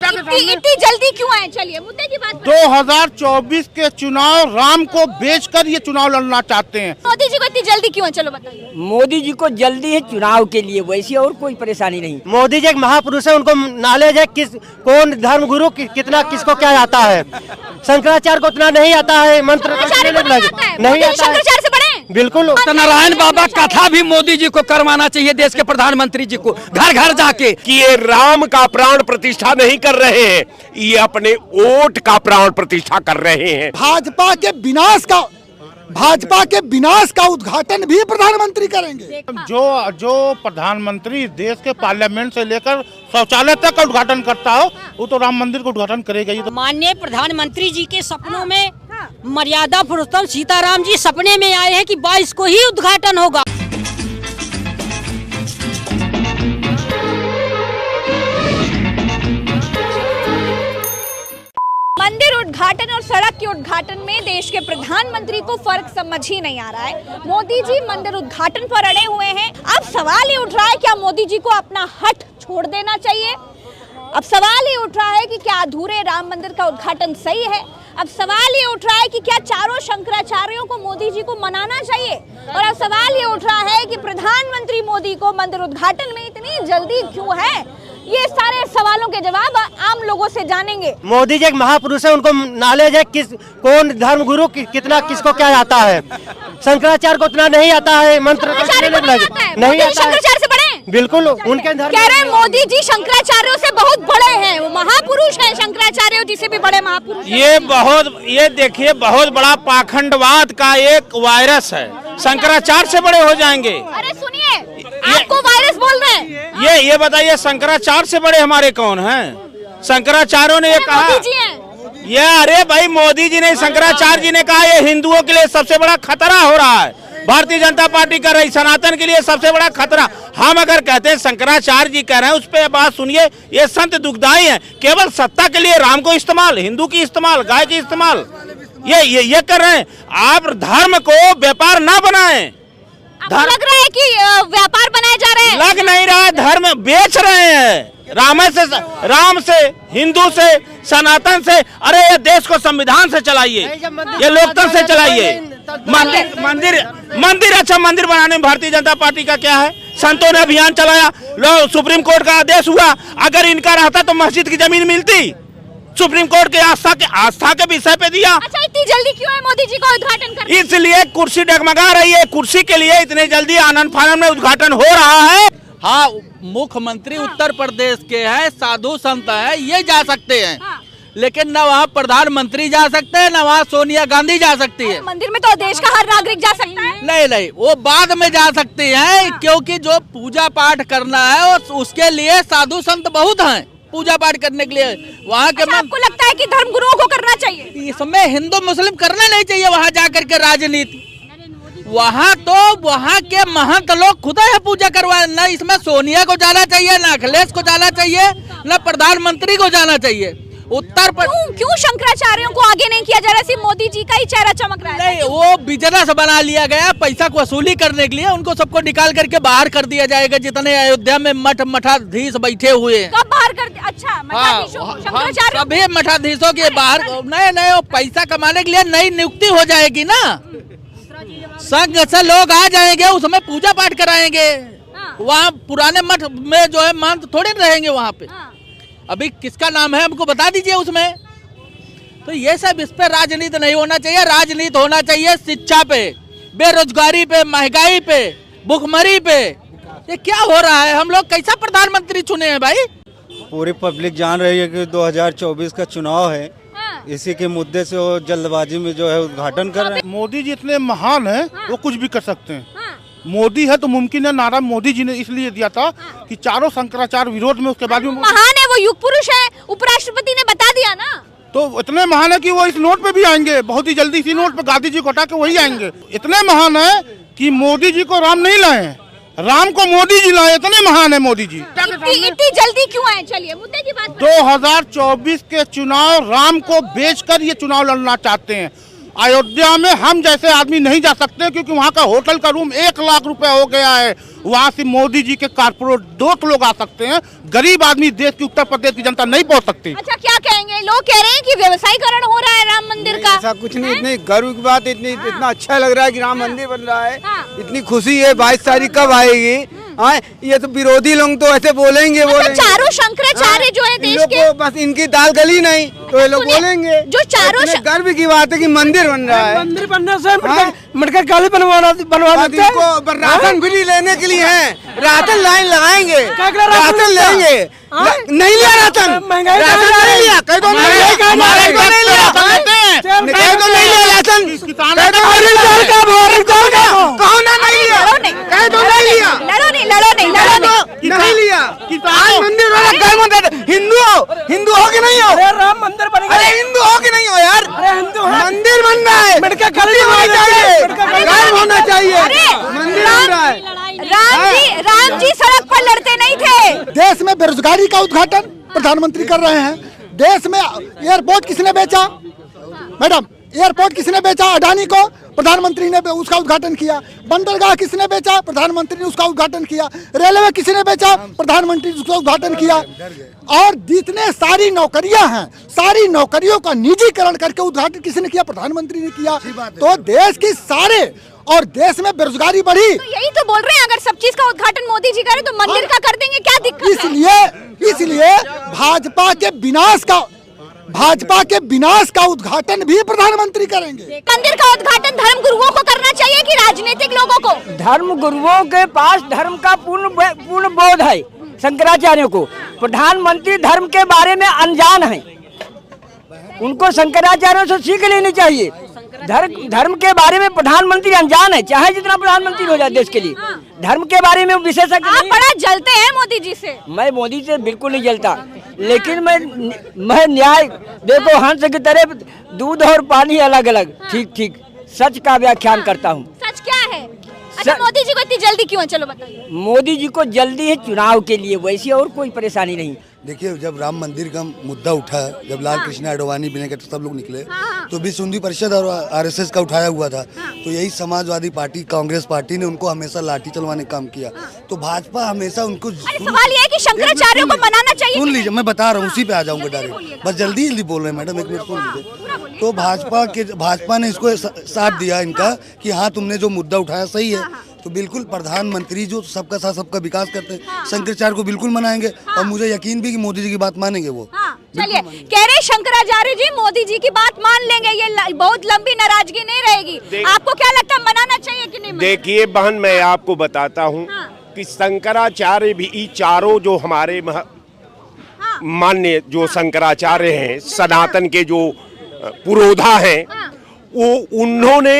इतनी जल्दी क्यों आए? चलिए मुद्दे की बात। 2024 के चुनाव राम को बेचकर ये चुनाव लड़ना चाहते हैं। मोदी जी को इतनी जल्दी क्यों है? चलो बताइए। मोदी जी को जल्दी है चुनाव के लिए, वैसी और कोई परेशानी नहीं। मोदी जी एक महापुरुष है, उनको नॉलेज है किस कौन धर्म गुरु कितना किसको क्या आता है। शंकराचार्य को उतना नहीं आता है, मंत्र नहीं आता है। बिल्कुल। सत्यनारायण बाबा कथा भी मोदी जी को करवाना चाहिए, देश के प्रधानमंत्री जी को घर घर जाके। कि ये राम का प्राण प्रतिष्ठा नहीं कर रहे हैं, ये अपने वोट का प्राण प्रतिष्ठा कर रहे हैं। भाजपा के विनाश का उद्घाटन भी प्रधानमंत्री करेंगे। जो प्रधानमंत्री देश के पार्लियामेंट से लेकर शौचालय तक का उद्घाटन करता हो, वो तो राम मंदिर का उद्घाटन करेगा ही। तो माननीय प्रधानमंत्री जी के सपनों में मर्यादा पुरुषोत्तम सीताराम जी सपने में आए हैं कि 22 को ही उद्घाटन होगा। मंदिर उद्घाटन और सड़क के उद्घाटन में देश के प्रधानमंत्री को फर्क समझ ही नहीं आ रहा है। मोदी जी मंदिर उद्घाटन पर अड़े हुए हैं। अब सवाल ये उठ रहा है, क्या मोदी जी को अपना हट छोड़ देना चाहिए? अब सवाल ये उठ रहा है कि क्या अधूरे राम मंदिर का उद्घाटन सही है? अब सवाल ये उठ रहा है कि क्या चारों शंकराचार्यों को मोदी जी को मनाना चाहिए? और अब सवाल ये उठ रहा है कि प्रधानमंत्री मोदी को मंदिर उद्घाटन में इतनी जल्दी क्यों है? ये सारे सवालों के जवाब आम लोगों से जानेंगे। मोदी जी एक महापुरुष है, उनको नॉलेज है किस कौन धर्म गुरु कितना किसको क्या आता है। शंकराचार्य को उतना नहीं आता है, मंत्र नहीं आता है। शंकराचार्य से बड़े? बिल्कुल। उनके कह रहे हैं मोदी जी शंकराचार्यों से बहुत बड़े हैं, वो महापुरुष हैं, शंकराचार्य जी से भी बड़े महापुरुष। ये देखिए बहुत बड़ा पाखंडवाद का एक वायरस है। शंकराचार्य से बड़े हो जाएंगे। अरे सुनिए, आपको वायरस बोल रहे हैं। ये बताइए शंकराचार्य से बड़े हमारे कौन हैं? शंकराचार्यों ने ये कहा। ये अरे भाई मोदी जी ने, शंकराचार्य जी ने कहा ये हिंदुओं के लिए सबसे बड़ा खतरा हो रहा है। भारतीय जनता पार्टी कर रही सनातन के लिए सबसे बड़ा खतरा। हम अगर कहते हैं शंकराचार्य जी कह रहे हैं, उस पर बात सुनिए। ये संत दुखदाई है, केवल सत्ता के लिए राम को इस्तेमाल, हिंदू की इस्तेमाल, गाय की इस्तेमाल, ये कर रहे हैं। आप धर्म को व्यापार ना बनाएं। लग रहा है कि व्यापार बनाए जा रहे हैं। लग नहीं रहा है, धर्म बेच रहे हैं। राम से, हिंदू से, सनातन से। अरे ये देश को संविधान से चलाइए, ये लोकतंत्र से चलाइए। मंदिर अच्छा मंदिर बनाने में भारतीय जनता पार्टी का क्या है? संतों ने अभियान चलाया, सुप्रीम कोर्ट का आदेश हुआ। अगर इनका रहता तो मस्जिद की जमीन मिलती। सुप्रीम कोर्ट के आस्था के विषय पे दिया। अच्छा, इतनी जल्दी क्यों है मोदी जी का उद्घाटन करने? इसलिए कुर्सी डगमगा रही है, कुर्सी के लिए इतने जल्दी आनंद फानंद में उद्घाटन हो रहा है। हाँ, मुख्यमंत्री उत्तर प्रदेश के हैं, साधु संत है, ये जा सकते हैं। हाँ। लेकिन न वहाँ प्रधानमंत्री जा सकते हैं, न वहाँ सोनिया गांधी जा सकती है। मंदिर में तो देश का हर नागरिक जा सकता है। नहीं, वो बाद में जा सकते हैं। हाँ। क्योंकि जो पूजा पाठ करना है उसके लिए साधु संत बहुत हैं, पूजा पाठ करने के लिए वहाँ के। अच्छा, आपको लगता है कि धर्म गुरुओं को करना चाहिए? इसमें हिंदू मुस्लिम करना नहीं चाहिए वहाँ जाकर के राजनीति। वहाँ के महंत लोग खुद है पूजा करवाए। न इसमें सोनिया को जाना चाहिए, न अखिलेश को जाना चाहिए, न प्रधानमंत्री को जाना चाहिए। उत्तर पर क्यों शंकराचार्यों को आगे नहीं किया जा रहा? सिर्फ मोदी जी का ही चेहरा चमक रहा है। नहीं, वो बिजनेस बना लिया गया पैसा को वसूली करने के लिए। उनको सबको निकाल करके बाहर कर दिया जाएगा, जितने अयोध्या में मठाधीश बैठे हुए हैं। कब बाहर कर? अच्छा, शंकराचार्य सभी मठाधीशों के बाहर। नहीं, वो पैसा कमाने के लिए नई नियुक्ति हो जाएगी ना, संघ से लोग आ जाएंगे, उसमें पूजा पाठ कराएंगे। वहाँ पुराने मठ में जो है महंत थोड़े रहेंगे वहाँ पे। अभी किसका नाम है हमको बता दीजिए उसमें। तो ये सब, इस पे राजनीति नहीं होना चाहिए। राजनीति होना चाहिए शिक्षा पे, बेरोजगारी पे, महंगाई पे, भुखमरी पे। ये क्या हो रहा है? हम लोग कैसा प्रधानमंत्री चुने हैं भाई? पूरी पब्लिक जान रही है कि 2024 का चुनाव है। इसी के मुद्दे से वो जल्दबाजी में जो है उद्घाटन कर रहे हैं। मोदी जी इतने महान हैं, वो कुछ भी कर सकते हैं। मोदी है तो मुमकिन है नारा मोदी जी ने इसलिए दिया था कि चारों शंकराचार्य विरोध में, उसके बाद भी महान है, वो युग पुरुष है। उपराष्ट्रपति ने बता दिया ना। तो इतने महान है कि वो इस नोट पे भी आएंगे बहुत ही जल्दी। इसी नोट पे गांधी जी को हटा के वही आएंगे। इतने महान है कि मोदी जी को राम नहीं लाए, राम को मोदी जी लाए। इतने महान है मोदी जी। इतनी जल्दी क्यों आए? चलिए मुद्दे की बात। 2024 के चुनाव राम को बेचकर ये चुनाव लड़ना चाहते हैं। अयोध्या में हम जैसे आदमी नहीं जा सकते क्योंकि वहाँ का होटल का रूम 1 लाख रुपए हो गया है। वहाँ से मोदी जी के कारपोरेट 2 लोग आ सकते हैं, गरीब आदमी देश की उत्तर प्रदेश की जनता नहीं पहुँच सकती। अच्छा, क्या कहेंगे? लोग कह रहे हैं कि व्यवसायीकरण हो रहा है राम मंदिर का। ऐसा कुछ नहीं, इतनी गर्व की बात, इतना अच्छा लग रहा है कि राम मंदिर बन रहा है। इतनी खुशी है। 22 तारीख कब आएगी? ये तो विरोधी लोग तो ऐसे बोलेंगे। चारों शंकराचार्य जो है देश के, बस इनकी दाल गली नहीं तो ये लोग बोलेंगे। जो चारों गर्व की बात है कि मंदिर बन रहा है। मंदिर बनने से मटका काले बनवा देते हैं। राशन फ्री लेने के लिए है, राशन लाइन लगाएंगे, राशन लेंगे। नहीं लिया राशन, महंगाई नहीं लिया, कह दो नहीं लिया राशन, हिंदू हो कि नहीं हो? राम मंदिर बनेगा। अरे हिंदू हो कि नहीं हो यार? मंदिर बन रहा है, होना चाहिए। मंदिर बन रहा है। राम जी सड़क पर लड़ते नहीं थे। देश में बेरोजगारी का उद्घाटन प्रधानमंत्री कर रहे हैं। देश में एयरपोर्ट किसने बेचा मैडम? एयरपोर्ट किसने बेचा? अडानी को। प्रधानमंत्री ने उसका उद्घाटन किया। बंदरगाह किसने बेचा? प्रधानमंत्री ने उसका उद्घाटन किया। रेलवे किसने बेचा? प्रधानमंत्री ने उसका उद्घाटन किया। और जितने सारी नौकरियां हैं, सारी नौकरियों का निजीकरण करके उद्घाटन किसने किया? प्रधानमंत्री ने किया। तो देश की सारे और देश में बेरोजगारी बढ़ी। तो यही तो बोल रहे हैं, अगर सब चीज का उद्घाटन मोदी जी करे तो मंदिर का कर देंगे, क्या दिक्कत है? इसलिए भाजपा के विनाश का उद्घाटन भी प्रधानमंत्री करेंगे। मंदिर का उद्घाटन धर्म गुरुओं को करना चाहिए कि राजनीतिक लोगों को? धर्म गुरुओं के पास धर्म का पूर्ण बोध है। शंकराचार्यों को प्रधानमंत्री धर्म के बारे में अनजान है, उनको शंकराचार्यों से सीख लेनी चाहिए। धर्म के बारे में प्रधानमंत्री अनजान है, चाहे जितना प्रधानमंत्री हो जाए देश के लिए, धर्म के बारे में विशेषज्ञ। आप बड़ा जलते हैं मोदी जी से। मैं मोदी से बिल्कुल नहीं जलता, लेकिन मैं न्याय देखो, हंस की तरह दूध और पानी अलग अलग, ठीक सच का व्याख्यान करता हूँ। सच क्या है? अच्छा, मोदी जी को इतनी जल्दी क्यों है? चलो बताइए। मोदी जी को जल्दी है चुनाव के लिए, वैसी और कोई परेशानी नहीं। देखिए, जब राम मंदिर का मुद्दा उठा, जब लाल कृष्ण आडवाणी बिना के सब लोग निकले, तो विश्व हिंदू परिषद और आरएसएस का उठाया हुआ था। तो यही समाजवादी पार्टी, कांग्रेस पार्टी ने उनको हमेशा लाठी चलवाने का काम किया। तो भाजपा हमेशा उनको। सवाल ये है कि शंकराचार्यों को मनाना चाहिए। सुन लीजिए, मैं बता रहा हूँ, उसी पे आ जाऊंगा डायरेक्ट। बस जल्दी बोल रहे हैं मैडम, 1 मिनट सुन लीजिए। तो भाजपा ने इसको साथ दिया इनका कि हाँ, तुमने जो मुद्दा उठाया सही है। तो बिल्कुल प्रधानमंत्री जो सबका साथ सबका विकास करते हैं, शंकराचार्य को बिल्कुल मनाएंगे। और मुझे यकीन भी कि मोदी जी की बात मानेंगे वो। चलिए, कह रहे शंकराचार्य जी मोदी जी की बात मान लेंगे, ये बहुत लंबी नाराजगी नहीं रहेगी। आपको क्या लगता है, मनाना चाहिए कि नहीं? देखिए बहन, मैं आपको बताता हूँ कि शंकराचार्य भी चारों जो हमारे मान्य जो शंकराचार्य हैं, सनातन के जो पुरोधा हैं, वो उन्होंने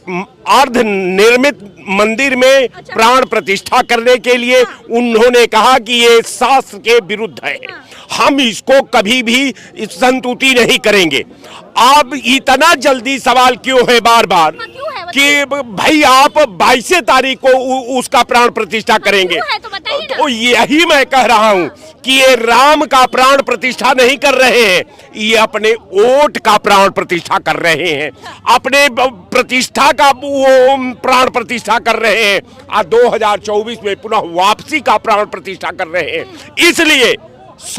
अर्ध निर्मित मंदिर में प्राण प्रतिष्ठा करने के लिए उन्होंने कहा कि ये शास्त्र के विरुद्ध है, हम इसको कभी भी संतुष्टि नहीं करेंगे। आप इतना जल्दी सवाल क्यों है बार बार कि भाई आप 22 तारीख को उसका प्राण प्रतिष्ठा करेंगे? तो यही मैं कह रहा हूं कि ये राम का प्राण प्रतिष्ठा नहीं कर रहे हैं, ये अपने वोट का प्राण प्रतिष्ठा कर रहे हैं, अपने प्रतिष्ठा का वो प्राण प्रतिष्ठा कर रहे हैं, और 2024 में पुनः वापसी का प्राण प्रतिष्ठा कर रहे हैं। इसलिए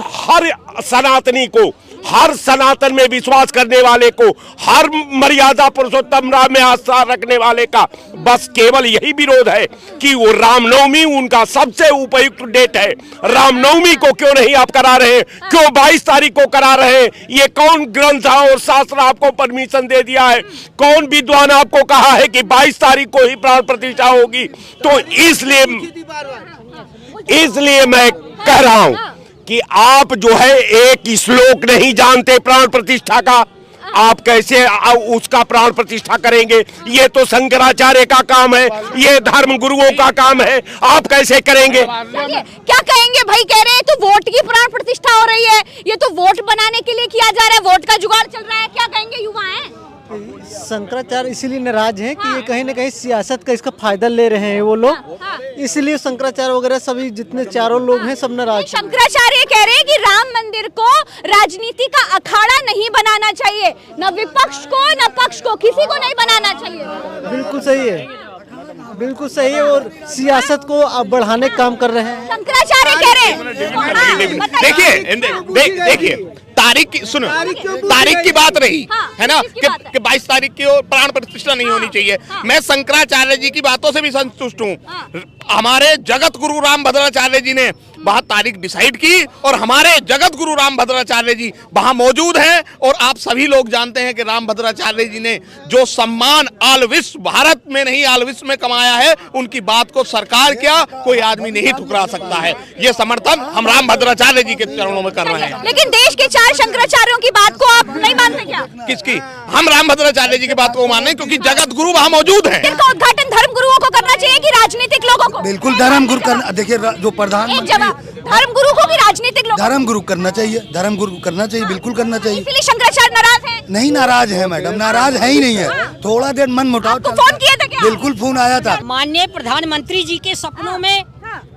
हर सनातनी को, हर सनातन में विश्वास करने वाले को, हर मर्यादा पुरुषोत्तम राम में आस्था रखने वाले का बस केवल यही विरोध है कि वो रामनवमी उनका सबसे उपयुक्त डेट है। रामनवमी को क्यों नहीं आप करा रहे हैं? क्यों 22 तारीख को करा रहे हैं? ये कौन ग्रंथ और शास्त्र आपको परमिशन दे दिया है? कौन विद्वान आपको कहा है कि 22 तारीख को ही प्राण प्रतिष्ठा होगी? तो इसलिए मैं कह रहा हूं कि आप जो है एक श्लोक नहीं जानते प्राण प्रतिष्ठा का, आप कैसे उसका प्राण प्रतिष्ठा करेंगे? ये तो शंकराचार्य का काम है, ये धर्म गुरुओं का काम है, आप कैसे करेंगे? क्या कहेंगे भाई? कह रहे हैं तो वोट की प्राण प्रतिष्ठा हो रही है, ये तो वोट बनाने के लिए किया जा रहा है, वोट का जुगाड़ चल रहा है, क्या कहेंगे युवा हैं? शंकराचार्य इसीलिए नाराज हैं कि ये कहीं ना कहीं सियासत का इसका फायदा ले रहे हैं वो लोग, इसलिए शंकराचार्य वगैरह सभी जितने चारों लोग हैं सब नाराज। शंकराचार्य कह रहे हैं कि राम मंदिर को राजनीति का अखाड़ा नहीं बनाना चाहिए, न विपक्ष को न पक्ष को, किसी को नहीं बनाना चाहिए। बिल्कुल सही है, बिल्कुल सही है, और सियासत को अब बढ़ाने का काम कर रहे हैं। शंकराचार्य कह रहे हैं। देखिए तारीख की सुनो, तारीख की बात रही है ना कि 22 तारीख की प्राण प्रतिष्ठा नहीं होनी चाहिए। मैं शंकराचार्य जी की बातों से भी संतुष्ट हूँ। हमारे जगत गुरु राम भद्राचार्य जी ने वहाँ तारीख डिसाइड की और हमारे जगत गुरु राम भद्राचार्य जी वहाँ मौजूद हैं। और आप सभी लोग जानते हैं कि राम भद्राचार्य जी ने जो सम्मान आल विश्व, भारत में नहीं आल विश्व में कमाया है, उनकी बात को सरकार क्या कोई आदमी नहीं ठुकरा सकता है। ये समर्थन हम राम भद्राचार्य जी के चरणों में कर रहे हैं। लेकिन देश के 4 शंकराचार्यों की बात को आप नहीं मानते क्या? किसकी? हम राम भद्राचार्य जी की बात को माने क्योंकि जगत गुरु वहाँ मौजूद है। इनका उद्घाटन धर्म गुरुओं को करना चाहिए कि राजनीतिक लोगों को? बिल्कुल धर्म गुरु करना। देखिए जो प्रधानमंत्री, धर्म गुरु को भी राजनीतिक लोग? धर्म गुरु करना चाहिए, धर्म गुरु करना चाहिए, बिल्कुल करना चाहिए। इसलिए शंकराचार्य नाराज है? नहीं नाराज है मैडम, नाराज है ही नहीं है। थोड़ा देर मन मुटाव फोन किया था क्या? बिल्कुल फोन आया था। माननीय प्रधानमंत्री जी के सपनों में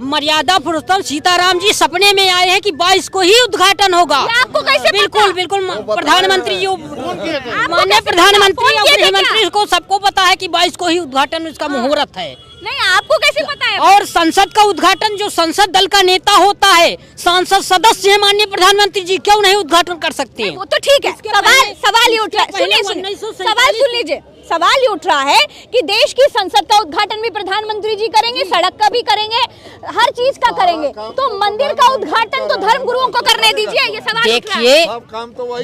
मर्यादा पुरुषोत्तम सीताराम जी सपने में आए हैं कि 22 को ही उद्घाटन होगा। आपको कैसे? बिल्कुल बिल्कुल प्रधानमंत्री जी, माननीय प्रधानमंत्री और गृहमंत्री को सबको पता है कि 22 को ही उद्घाटन उसका मुहूर्त है। नहीं, आपको कैसे पता है? और संसद का उद्घाटन जो संसद दल का नेता होता है, सांसद सदस्य है माननीय प्रधानमंत्री जी, क्यों नहीं उद्घाटन कर सकते हैं? वो तो ठीक है, सवाल ये उठ रहा है। सवाल सुन लीजिए, सवाल ये उठ रहा है कि देश की संसद का उद्घाटन भी प्रधानमंत्री जी करेंगे, सड़क का भी करेंगे, हर चीज का करेंगे, तो मंदिर का उद्घाटन तो धर्म गुरुओं को करने दीजिए। ये सवाल देखिए,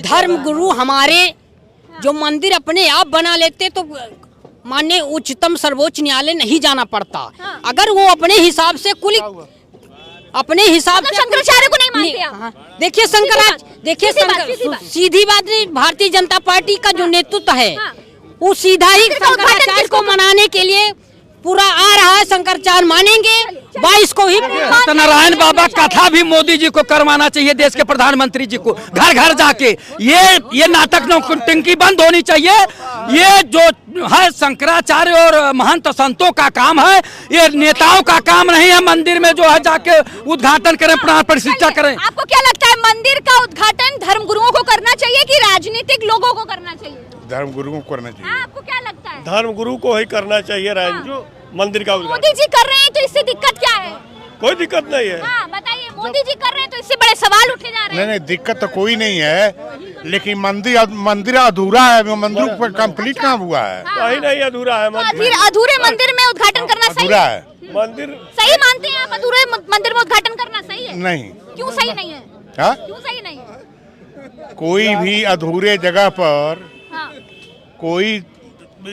धर्म गुरु हमारे जो मंदिर अपने आप बना लेते तो माननीय उच्चतम सर्वोच्च न्यायालय नहीं जाना पड़ता। अगर वो अपने हिसाब से अपने हिसाब से शंकराचार्य को नहीं मानते आप? देखिए सीधी बात नहीं, भारतीय जनता पार्टी का जो नेतृत्व है वो सीधा ही शंकराचार्य को मनाने के लिए पूरा आ रहा है। शंकराचार्य मानेंगे 22 को ही। सत्यनारायण बाबा कथा भी मोदी जी को करवाना चाहिए, देश के प्रधानमंत्री जी को घर घर जाके। ये नाटक नौटंकी बंद होनी चाहिए। ये जो है शंकराचार्य और महंत संतों का काम है, ये नेताओं का काम नहीं है। मंदिर में जो है जाके उद्घाटन करें, प्राण प्रतिष्ठा करें। आपको क्या लगता है, मंदिर का उद्घाटन धर्म गुरुओं को करना चाहिए कि राजनीतिक लोगों को करना चाहिए? धर्म गुरुओं को करना चाहिए। आपको क्या लगता है? धर्म गुरु को ही करना चाहिए। जो मंदिर का मोदी जी कर रहे हैं तो इससे दिक्कत क्या है? कोई दिक्कत नहीं है। बताइए, मोदी जी कर रहे हैं तो इससे बड़े सवाल उठे जा रहे हैं। नहीं, दिक्कत तो कोई नहीं है, लेकिन मंदिर अधूरा है। मंदिर पर कंप्लीट कहाँ हुआ है? कहीं नहीं अधूरा है। अधूरे मंदिर में उद्घाटन करना सही है? मंदिर सही मानते हैं आप? अधूरे मंदिर में उद्घाटन करना सही है? नहीं। क्यों सही नहीं है? क्यों सही नहीं है? कोई भी अधूरे जगह पर कोई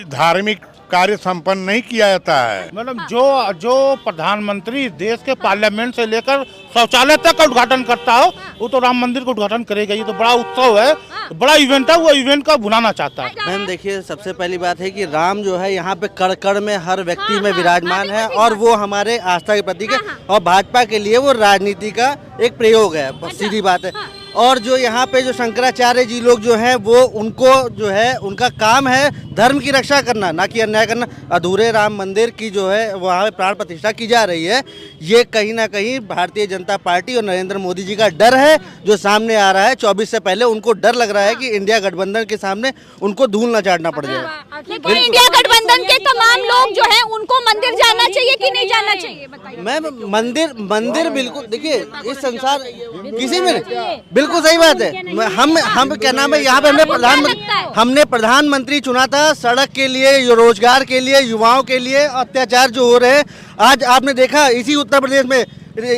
धार्मिक कार्य संपन्न नहीं किया जाता है। मैडम, जो प्रधानमंत्री देश के पार्लियामेंट से लेकर शौचालय तक का उद्घाटन करता हो, वो तो राम मंदिर का उद्घाटन करेगा। ये तो बड़ा उत्सव है, बड़ा इवेंट है, वो इवेंट का भुलाना चाहता है। मैम देखिए, सबसे पहली बात है कि राम जो है यहाँ पे कड़ कड़ में हर व्यक्ति में विराजमान है, और वो हमारे आस्था के प्रतीक है, और भाजपा के लिए वो राजनीति का एक प्रयोग है, सीधी बात है। और जो यहाँ पे जो शंकराचार्य जी लोग जो हैं, वो उनको जो है उनका काम है धर्म की रक्षा करना, ना कि अन्याय करना। अधूरे राम मंदिर की जो है वहाँ पे प्राण प्रतिष्ठा की जा रही है। ये कहीं ना कहीं भारतीय जनता पार्टी और नरेंद्र मोदी जी का डर है जो सामने आ रहा है। 24 से पहले उनको डर लग रहा है कि इंडिया गठबंधन के सामने उनको धूल न चाटना पड़ जाए। लेकिन इंडिया गठबंधन के तमाम लोग जो है उनको मंदिर जाना चाहिए कि नहीं जाना चाहिए? मैम मंदिर बिल्कुल, देखिए इस संसार किसी में बिल्कुल सही बात है। हम क्या नाम है, यहाँ पे हमने प्रधानमंत्री चुना था सड़क के लिए, रोजगार के लिए, युवाओं के लिए। अत्याचार जो हो रहे हैं, आज आपने देखा इसी उत्तर प्रदेश में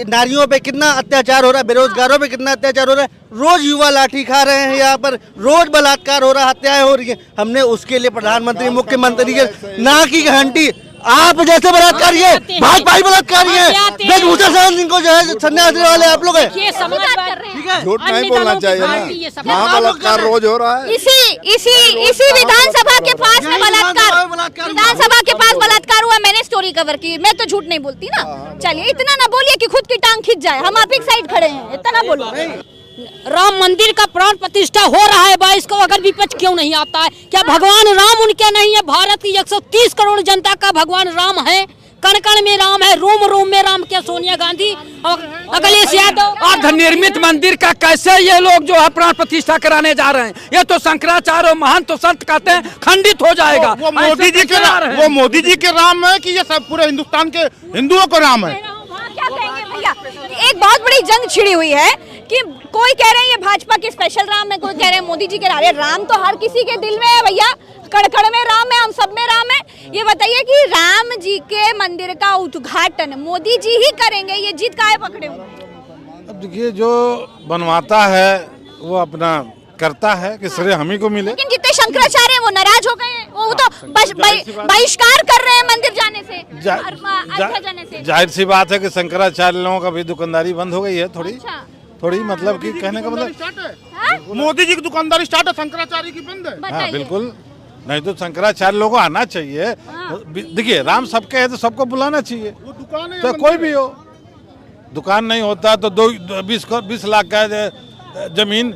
नारियों पे कितना अत्याचार हो रहा है, बेरोजगारों पे कितना अत्याचार हो रहा है। रोज युवा लाठी खा रहे हैं, यहाँ पर रोज बलात्कार हो रहा है, हत्याएं हो रही है। हमने उसके लिए प्रधानमंत्री, मुख्यमंत्री के ना की घंटी आप जैसे बलात्कारी है, भाजपा ही बलात्कारी है। ब्रजभूषण शरण सिंह को जो है संन्यास देने वाले आप लोग हैं। ठीक है, झूठ नहीं बोलना चाहिए ना। कहाँ बलात्कार रोज हो रहा है? इसी विधानसभा के पास में बलात्कार, विधानसभा के पास बलात्कार हुआ। मैंने स्टोरी कवर की, मैं तो झूठ नहीं बोलती ना। चलिए, इतना ना बोलिए कि खुद की टांग खिंच जाए। हम आप एक साइड खड़े हैं, इतना ना बोलो। राम मंदिर का प्राण प्रतिष्ठा हो रहा है 22 को, अगर विपक्ष क्यों नहीं आता है? क्या भगवान राम उनके नहीं है? भारत की 130 करोड़ जनता का भगवान राम है, कण कण में राम है, रोम रोम में राम। क्या सोनिया गांधी और अखिलेश यादव अर्धनिर्मित मंदिर का कैसे ये लोग जो है प्राण प्रतिष्ठा कराने जा रहे हैं? ये तो शंकराचार्य और महंत तो संत कहते हैं खंडित हो जाएगा। वो मोदी जी के राम है कि ये सब पूरे हिंदुस्तान के हिंदुओं को राम है? क्या कहेंगे भैया? एक बहुत बड़ी जंग छिड़ी हुई है कि कोई कह रहे हैं ये भाजपा के स्पेशल राम है, कोई कह रहे हैं मोदी जी के राम तो हर किसी के दिल में है भैया, कड़कड़ में राम है, हम सब में राम है। ये बताइए कि राम जी के मंदिर का उद्घाटन मोदी जी ही करेंगे, ये जीत काहे पकड़े हुए? अब देखिए, जो बनवाता है वो अपना करता है कि श्रेय हम ही को मिले। लेकिन जितने शंकराचार्य हैं वो नाराज हो गए हैं, वो तो बहिष्कार कर रहे हैं मंदिर जाने से, जाने से। जाहिर सी बात है कि शंकराचार्य लोगों का भी दुकानदारी बंद हो गई है थोड़ी मतलब कि कहने का मतलब मोदी जी की दुकानदारी स्टार्ट है, शंकराचार्य की बंद है। हाँ बिल्कुल, नहीं तो शंकराचार्य लोगों को आना चाहिए। देखिए, राम सबके है तो सबको बुलाना चाहिए, तो कोई भी हो। दुकान नहीं होता तो 20 लाख का जमीन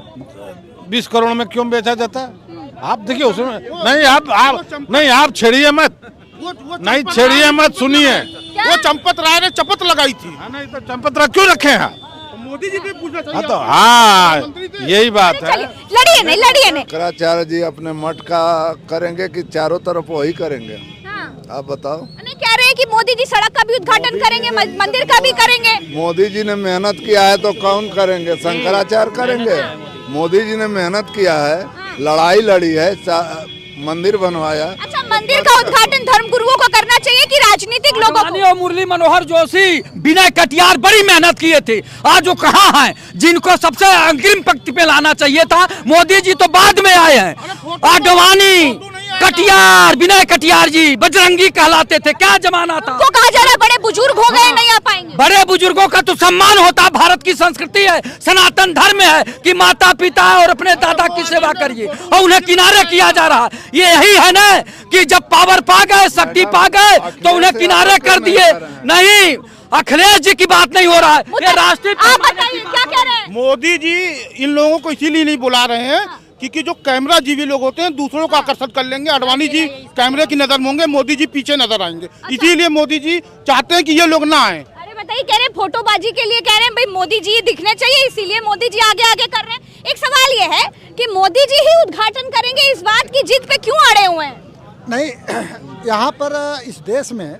20 करोड़ में क्यों बेचा जाता है? आप देखिए उसमें नहीं आप छेड़िए मत, नहीं छेड़िए मत, सुनिए। वो चंपत राय ने चपत लगाई थी, नहीं तो चंपत राय क्यों रखे हैं? मोदी जी भी पूछना चाहिए। तो हाँ, यही बात है। लड़िए नहीं। शंकराचार्य जी अपने मठ का करेंगे कि चारों तरफ वही करेंगे? आप बताओ। नहीं, कह रहे हैं कि मोदी जी सड़क का भी उद्घाटन करेंगे, मंदिर का भी करेंगे। मोदी जी ने मेहनत किया है तो कौन करेंगे? शंकराचार्य करेंगे। मोदी जी ने मेहनत किया है, लड़ाई लड़ी है, मंदिर बनवाया। अच्छा, मंदिर का उद्घाटन धर्मगुरुओं को करना चाहिए कि राजनीतिक लोगों को? मुरली मनोहर जोशी, विनय कटियार बड़ी मेहनत किए थे, आज वो कहाँ हैं? जिनको सबसे अग्रिम पंक्ति पे लाना चाहिए था, मोदी जी तो बाद में आए हैं। आडवाणी, कटियार, विनय कटियार जी बजरंगी कहलाते थे, क्या जमाना था। उनको कहा जा रहा है बड़े बुजुर्ग हो गए, नहीं आ पाएंगे। बड़े बुजुर्गों का तो सम्मान होता है, भारत की संस्कृति है, सनातन धर्म है कि माता पिता और अपने दादा की सेवा करिए, और उन्हें किनारे किया जा रहा है। ये यही है ना कि जब पावर पा गए, शक्ति पा गए तो उन्हें किनारे कर दिए। नहीं, अखिलेश जी की बात नहीं हो रहा है, ये राष्ट्रीय। आप बताइए क्या कह रहे हैं? मोदी जी इन लोगों को इसीलिए नहीं बुला रहे हैं क्योंकि जो कैमरा जीवी लोग होते हैं दूसरों को आकर्षित कर लेंगे। अडवाणी जी कैमरे की नजर में होंगे, मोदी जी पीछे नजर आएंगे। इसीलिए मोदी जी चाहते हैं कि ये लोग ना आए। अरे बताइए, कह रहे हैं फोटोबाजी के लिए, कह रहे हैं भाई मोदी जी दिखने चाहिए, इसीलिए मोदी जी आगे आगे कर रहे हैं। एक सवाल ये है कि मोदी जी ही उद्घाटन करेंगे, इस बात की जिद पे क्यों अड़े हुए हैं? नहीं, यहाँ पर इस देश में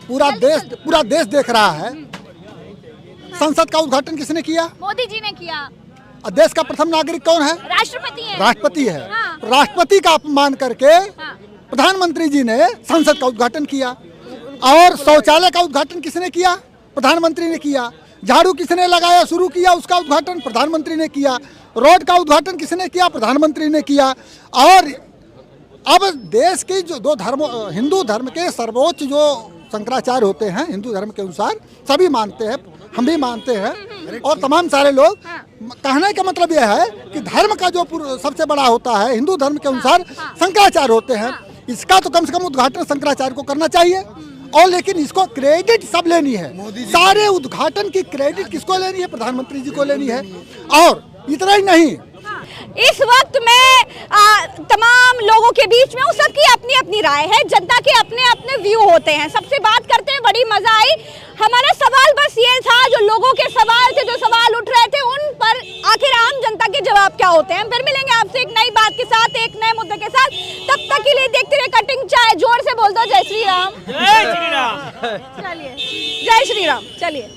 पूरा देश देख रहा है। संसद का उद्घाटन किसने किया? मोदी जी ने किया। देश का प्रथम नागरिक कौन है? राष्ट्रपति है। राष्ट्रपति है। राष्ट्रपति का अपमान करके प्रधानमंत्री जी ने संसद का उद्घाटन किया। और शौचालय का उद्घाटन किसने किया? प्रधानमंत्री ने किया। झाड़ू किसने लगाया शुरू किया, उसका उद्घाटन प्रधानमंत्री ने किया। रोड का उद्घाटन किसने किया? प्रधानमंत्री ने किया। और अब देश की जो दो धर्म, हिंदू धर्म के सर्वोच्च जो शंकराचार्य होते हैं, हिंदू धर्म के अनुसार सभी मानते हैं, हम भी मानते हैं और तमाम सारे लोग। कहने का मतलब यह है कि धर्म का जो सबसे बड़ा होता है हिंदू धर्म के अनुसार शंकराचार्य होते हैं। इसका तो कम से कम उद्घाटन शंकराचार्य को करना चाहिए। और लेकिन इसको क्रेडिट सब लेनी है, सारे उद्घाटन की क्रेडिट किसको लेनी है? प्रधानमंत्री जी को लेनी है। और इतना ही नहीं, इस वक्त में तमाम लोगों के बीच में सबकी अपनी अपनी राय है, जनता के अपने अपने व्यू होते हैं, सबसे बात करते हैं, बड़ी मजा आई। हमारा सवाल बस ये था, जो लोगों के सवाल थे, जो सवाल उठ रहे थे, उन पर आखिर आम जनता के जवाब क्या होते हैं। फिर मिलेंगे आपसे एक नई बात के साथ, एक नए मुद्दे के साथ। तब तक के लिए देखते रहिए कटिंग चाय। जोर से बोल दो जय श्री राम। जय श्री राम। चलिए, जय श्री राम। चलिए।